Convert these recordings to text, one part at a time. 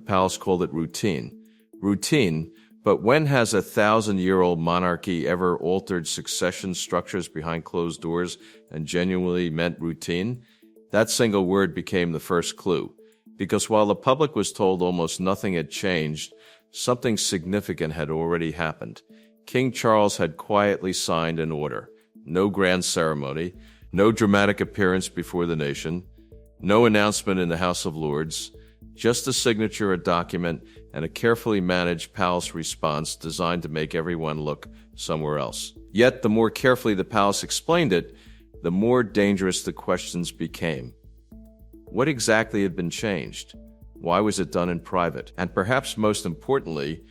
palace called it routine. Routine, but when has a 1,000-year-old monarchy ever altered succession structures behind closed doors and genuinely meant routine? That single word became the first clue. Because while the public was told almost nothing had changed, something significant had already happened. King Charles had quietly signed an order. No grand ceremony, no dramatic appearance before the nation, no announcement in the House of Lords, just a signature, a document, and a carefully managed palace response designed to make everyone look somewhere else. Yet, the more carefully the palace explained it, the more dangerous the questions became. What exactly had been changed? Why was it done in private? And perhaps most importantly,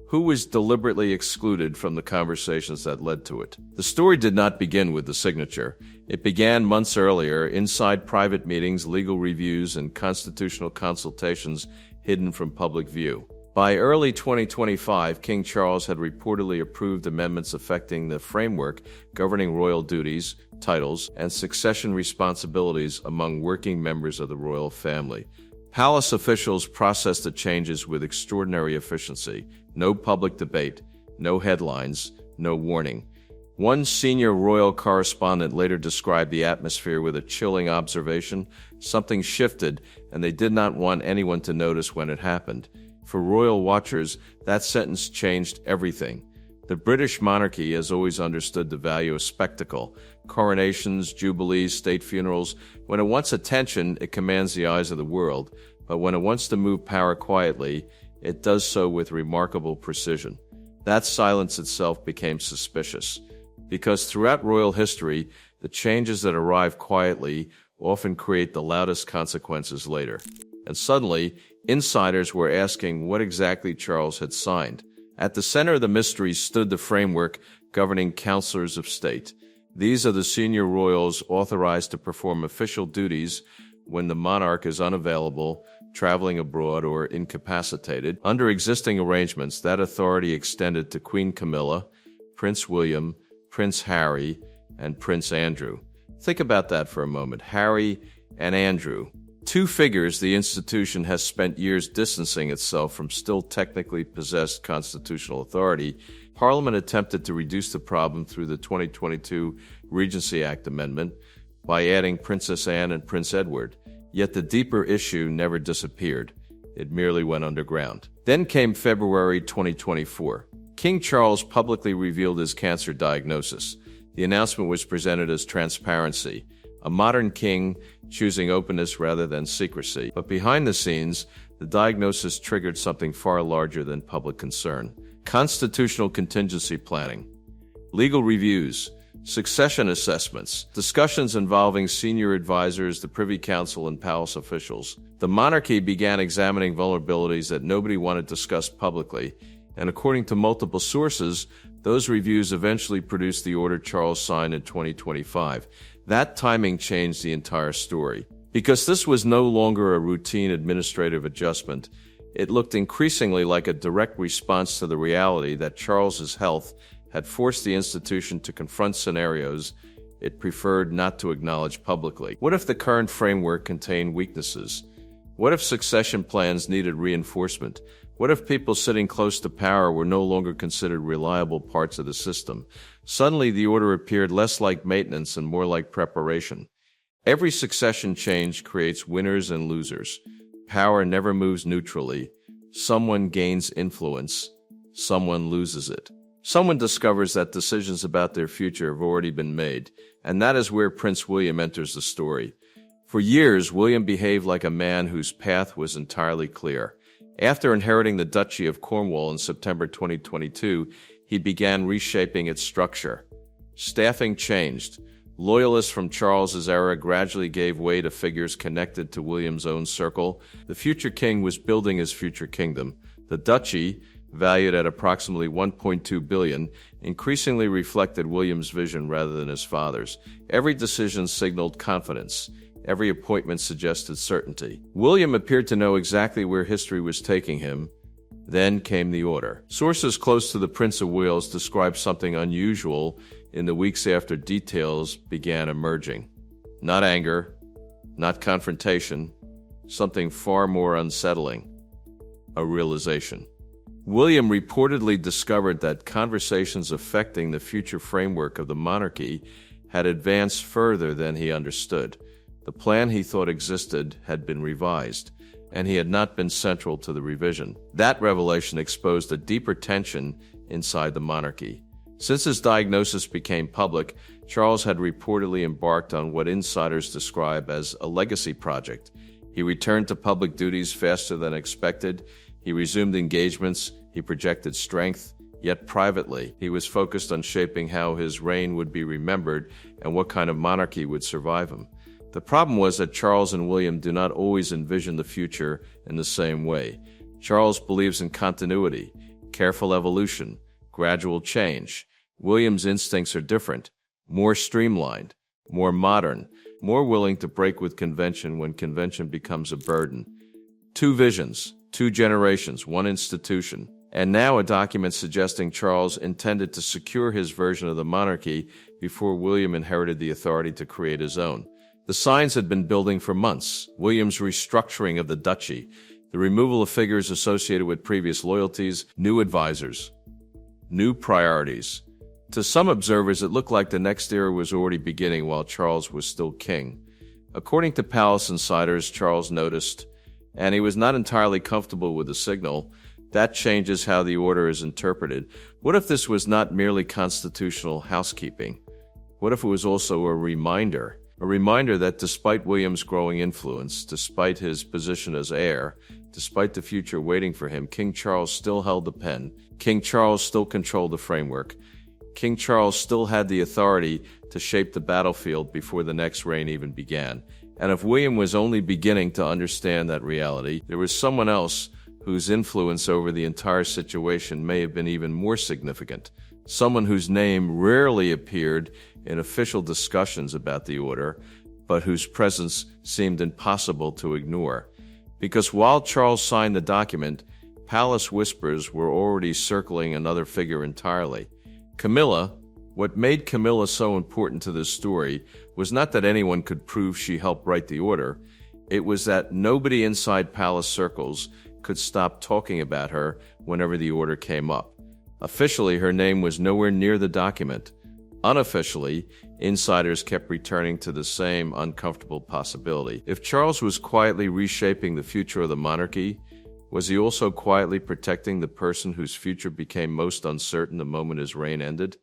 who was deliberately excluded from the conversations that led to it? The story did not begin with the signature. It began months earlier, inside private meetings, legal reviews, and constitutional consultations hidden from public view. By early 2025, King Charles had reportedly approved amendments affecting the framework governing royal duties, titles, and succession responsibilities among working members of the royal family. Palace officials processed the changes with extraordinary efficiency. No public debate, no headlines, no warning. One senior royal correspondent later described the atmosphere with a chilling observation. Something shifted, and they did not want anyone to notice when it happened. For royal watchers, that sentence changed everything. The British monarchy has always understood the value of spectacle. Coronations, jubilees, state funerals. When it wants attention, it commands the eyes of the world. But when it wants to move power quietly, it does so with remarkable precision. That silence itself became suspicious. Because throughout royal history, the changes that arrive quietly often create the loudest consequences later. And suddenly, insiders were asking what exactly Charles had signed. At the center of the mystery stood the framework governing counselors of state. These are the senior royals authorized to perform official duties when the monarch is unavailable, traveling abroad, or incapacitated. Under existing arrangements, that authority extended to Queen Camilla, Prince William, Prince Harry, and Prince Andrew. Think about that for a moment. Harry and Andrew. Two figures the institution has spent years distancing itself from still technically possessed constitutional authority. Parliament attempted to reduce the problem through the 2022 Regency Act amendment by adding Princess Anne and Prince Edward. Yet the deeper issue never disappeared. It merely went underground. Then came February 2024. King Charles publicly revealed his cancer diagnosis. The announcement was presented as transparency, a modern king choosing openness rather than secrecy. But behind the scenes, the diagnosis triggered something far larger than public concern. Constitutional contingency planning, legal reviews, succession assessments, discussions involving senior advisors, the Privy Council, and palace officials. The monarchy began examining vulnerabilities that nobody wanted discussed publicly, and according to multiple sources, those reviews eventually produced the order Charles signed in 2025. That timing changed the entire story. Because this was no longer a routine administrative adjustment, it looked increasingly like a direct response to the reality that Charles's health had forced the institution to confront scenarios it preferred not to acknowledge publicly. What if the current framework contained weaknesses? What if succession plans needed reinforcement? What if people sitting close to power were no longer considered reliable parts of the system? Suddenly, the order appeared less like maintenance and more like preparation. Every succession change creates winners and losers. Power never moves neutrally. Someone gains influence. Someone loses it. Someone discovers that decisions about their future have already been made, and that is where Prince William enters the story. For years, William behaved like a man whose path was entirely clear. After inheriting the Duchy of Cornwall in September 2022, he began reshaping its structure. Staffing changed. Loyalists from Charles's era gradually gave way to figures connected to William's own circle. The future king was building his future kingdom. The duchy, valued at approximately $1.2 billion, increasingly reflected William's vision rather than his father's. Every decision signaled confidence. Every appointment suggested certainty. William appeared to know exactly where history was taking him. Then came the order. Sources close to the Prince of Wales described something unusual in the weeks after details began emerging. Not anger, not confrontation, something far more unsettling. a realization. William reportedly discovered that conversations affecting the future framework of the monarchy had advanced further than he understood. The plan he thought existed had been revised, and he had not been central to the revision. That revelation exposed a deeper tension inside the monarchy. Since his diagnosis became public, Charles had reportedly embarked on what insiders describe as a legacy project. He returned to public duties faster than expected. He resumed engagements. He projected strength. Yet privately, he was focused on shaping how his reign would be remembered and what kind of monarchy would survive him. The problem was that Charles and William do not always envision the future in the same way. Charles believes in continuity, careful evolution, gradual change. William's instincts are different, more streamlined, more modern, more willing to break with convention when convention becomes a burden. Two visions, two generations, one institution. And now a document suggesting Charles intended to secure his version of the monarchy before William inherited the authority to create his own. The signs had been building for months. William's restructuring of the duchy, the removal of figures associated with previous loyalties, new advisors, new priorities. To some observers, it looked like the next era was already beginning while Charles was still king. According to palace insiders, Charles noticed, and he was not entirely comfortable with the signal, that changes how the order is interpreted. What if this was not merely constitutional housekeeping? What if it was also a reminder that despite William's growing influence, despite his position as heir, despite the future waiting for him, King Charles still held the pen. King Charles still controlled the framework. King Charles still had the authority to shape the battlefield before the next reign even began. And if William was only beginning to understand that reality, there was someone else whose influence over the entire situation may have been even more significant. Someone whose name rarely appeared in official discussions about the order, but whose presence seemed impossible to ignore. Because while Charles signed the document, palace whispers were already circling another figure entirely. Camilla. What made Camilla so important to this story was not that anyone could prove she helped write the order. It was that nobody inside palace circles could stop talking about her whenever the order came up. Officially, her name was nowhere near the document. Unofficially, insiders kept returning to the same uncomfortable possibility. If Charles was quietly reshaping the future of the monarchy, was he also quietly protecting the person whose future became most uncertain the moment his reign ended?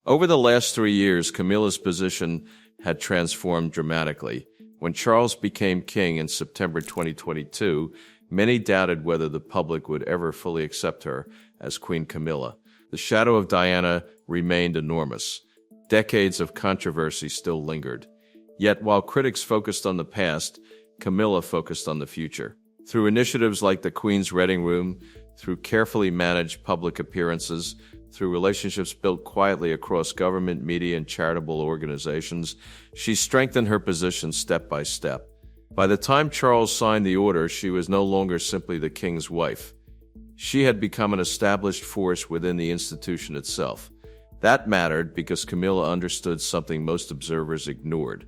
Over the last 3 years, Camilla's position had transformed dramatically. When Charles became king in September 2022, many doubted whether the public would ever fully accept her as Queen Camilla. The shadow of Diana remained enormous. Decades of controversy still lingered. Yet while critics focused on the past, Camilla focused on the future. Through initiatives like the Queen's Reading Room, through carefully managed public appearances, through relationships built quietly across government, media, and charitable organizations, she strengthened her position step by step. By the time Charles signed the order, she was no longer simply the king's wife. She had become an established force within the institution itself. That mattered because Camilla understood something most observers ignored.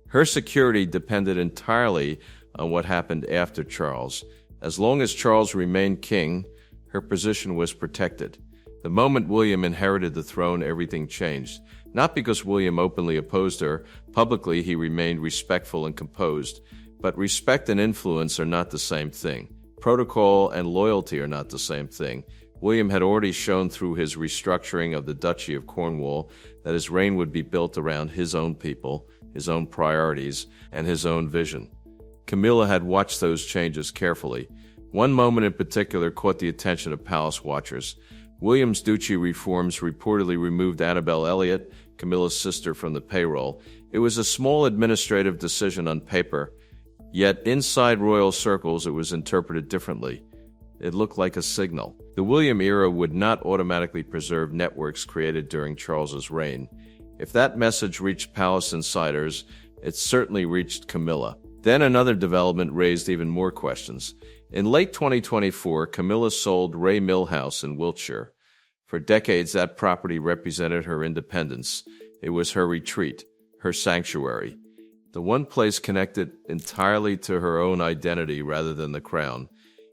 Her security depended entirely on what happened after Charles. As long as Charles remained king, her position was protected. The moment William inherited the throne, everything changed. Not because William openly opposed her. Publicly, he remained respectful and composed. But respect and influence are not the same thing. Protocol and loyalty are not the same thing. William had already shown through his restructuring of the Duchy of Cornwall that his reign would be built around his own people, his own priorities, and his own vision. Camilla had watched those changes carefully. One moment in particular caught the attention of palace watchers. William's duchy reforms reportedly removed Annabel Elliot, Camilla's sister, from the payroll. It was a small administrative decision on paper, yet inside royal circles it was interpreted differently. It looked like a signal. The William era would not automatically preserve networks created during Charles's reign. If that message reached palace insiders, it certainly reached Camilla. Then another development raised even more questions. In late 2024, Camilla sold Ray Mill House in Wiltshire. For decades, that property represented her independence. It was her retreat, her sanctuary, the one place connected entirely to her own identity rather than the crown.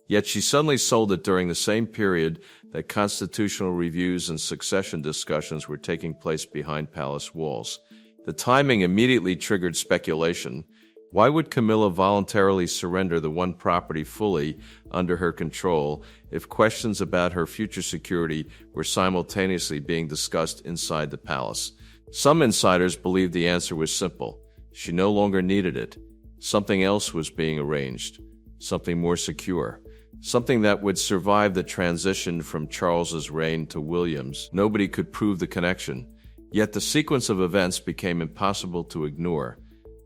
Yet she suddenly sold it during the same period that constitutional reviews and succession discussions were taking place behind palace walls. The timing immediately triggered speculation. Why would Camilla voluntarily surrender the one property fully under her control if questions about her future security were simultaneously being discussed inside the palace? Some insiders believed the answer was simple. She no longer needed it. Something else was being arranged, something more secure, something that would survive the transition from Charles's reign to William's. Nobody could prove the connection, yet the sequence of events became impossible to ignore.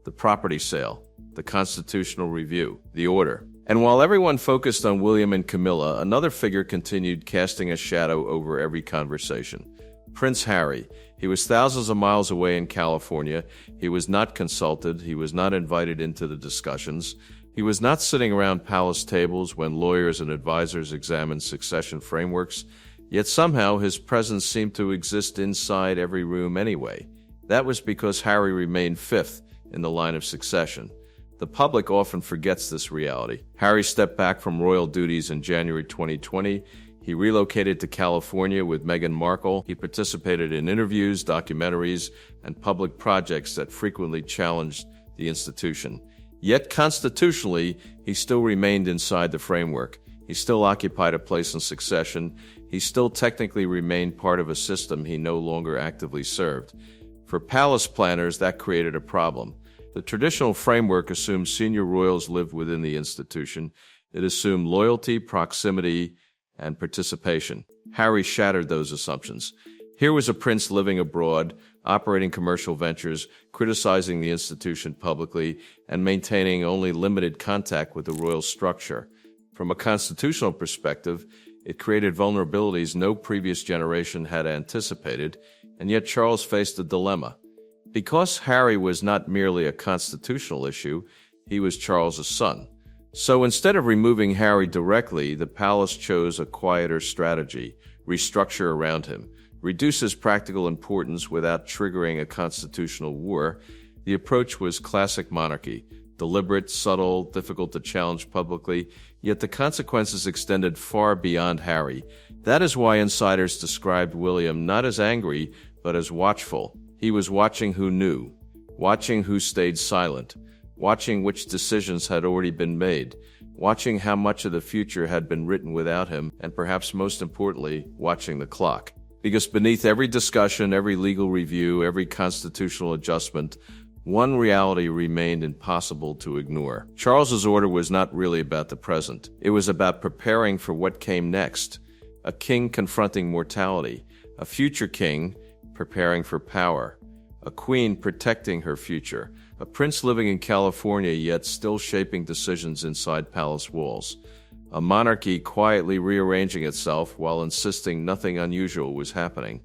The property sale, the constitutional review, the order. And while everyone focused on William and Camilla, another figure continued casting a shadow over every conversation. Prince Harry. He was thousands of miles away in California. He was not consulted. He was not invited into the discussions. He was not sitting around palace tables when lawyers and advisors examined succession frameworks. Yet somehow his presence seemed to exist inside every room anyway. That was because Harry remained fifth in the line of succession. The public often forgets this reality. Harry stepped back from royal duties in January 2020. He relocated to California with Meghan Markle. He participated in interviews, documentaries, and public projects that frequently challenged the institution. Yet constitutionally, he still remained inside the framework. He still occupied a place in succession. He still technically remained part of a system he no longer actively served. For palace planners, that created a problem. The traditional framework assumed senior royals lived within the institution. It assumed loyalty, proximity, and participation. Harry shattered those assumptions. Here was a prince living abroad, operating commercial ventures, criticizing the institution publicly, and maintaining only limited contact with the royal structure. From a constitutional perspective, it created vulnerabilities no previous generation had anticipated, and yet Charles faced a dilemma. Because Harry was not merely a constitutional issue, he was Charles's son. So instead of removing Harry directly, the palace chose a quieter strategy: restructure around him, reduce his practical importance without triggering a constitutional war. The approach was classic monarchy: deliberate, subtle, difficult to challenge publicly, yet the consequences extended far beyond Harry. That is why insiders described William not as angry, but as watchful. He was watching who knew, watching who stayed silent, watching which decisions had already been made, watching how much of the future had been written without him, and perhaps most importantly, watching the clock. Because beneath every discussion, every legal review, every constitutional adjustment, one reality remained impossible to ignore. Charles's order was not really about the present. It was about preparing for what came next. A king confronting mortality, a future king preparing for power, a queen protecting her future, a prince living in California yet still shaping decisions inside palace walls, a monarchy quietly rearranging itself while insisting nothing unusual was happening.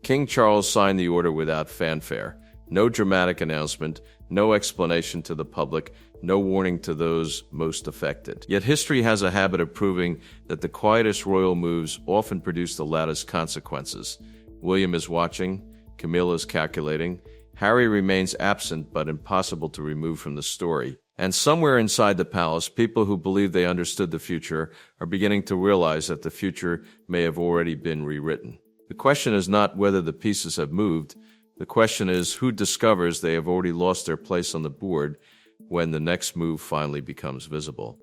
King Charles signed the order without fanfare. No dramatic announcement, no explanation to the public, no warning to those most affected. Yet history has a habit of proving that the quietest royal moves often produce the loudest consequences. William is watching, Camilla is calculating, Harry remains absent but impossible to remove from the story. And somewhere inside the palace, people who believe they understood the future are beginning to realize that the future may have already been rewritten. The question is not whether the pieces have moved. The question is who discovers they have already lost their place on the board when the next move finally becomes visible.